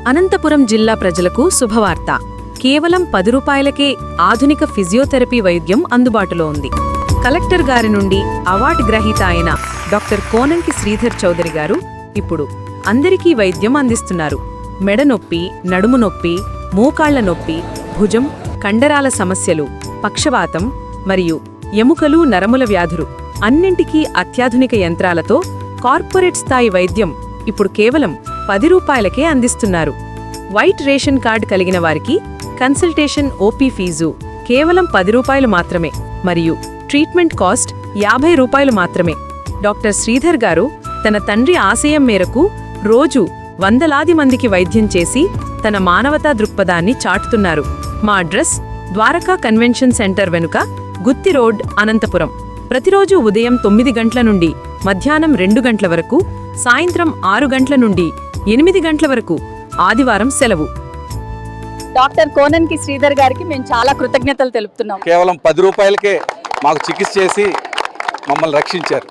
అనంతపురం జిల్లా ప్రజలకు శుభవార్త. కేవలం 10 రూపాయలకే ఆధునిక ఫిజియోథెరపీ వైద్యం అందుబాటులో ఉంది. కలెక్టర్ గారి నుండి అవార్డు గ్రహీత అయిన డాక్టర్ కోనంకి శ్రీధర్ చౌదరి గారు ఇప్పుడు అందరికీ వైద్యం అందిస్తున్నారు. మెడ నొప్పి, నడుము నొప్పి, మోకాళ్ల నొప్పి, భుజం, కండరాల సమస్యలు, పక్షవాతం మరియు ఎముకలు, నరముల వ్యాధులు అన్నింటికీ అత్యాధునిక యంత్రాలతో కార్పొరేట్ స్థాయి వైద్యం ఇప్పుడు కేవలం 10 రూపాయలకే అందిస్తున్నారు. వైట్ రేషన్ కార్డు కలిగిన వారికి కన్సల్టేషన్ ఓపీ ఫీజు కేవలం 10 రూపాయలు మాత్రమే మరియు ట్రీట్మెంట్ కాస్ట్ 50 రూపాయలు మాత్రమే. డాక్టర్ శ్రీధర్ గారు తన తండ్రి ఆశయం మేరకు రోజు వందలాది మందికి వైద్యం చేసి తన మానవతా దృక్పథాన్ని చాటుతున్నారు. మా అడ్రస్ ద్వారకా కన్వెన్షన్ సెంటర్ వెనుక, గుత్తి రోడ్, అనంతపురం. ప్రతిరోజు ఉదయం 9 గంటల నుండి మధ్యాహ్నం 2 గంటల వరకు, సాయంత్రం 6 గంటల నుండి 8 గంటల వరకు. ఆదివారం సెలవు. డాక్టర్ కోనంకి శ్రీధర్ గారికి మేము చాలా కృతజ్ఞతలు తెలుపుతున్నాం. కేవలం 10 రూపాయలకే మాకు చికిత్స చేసి మమ్మల్ని రక్షించారు.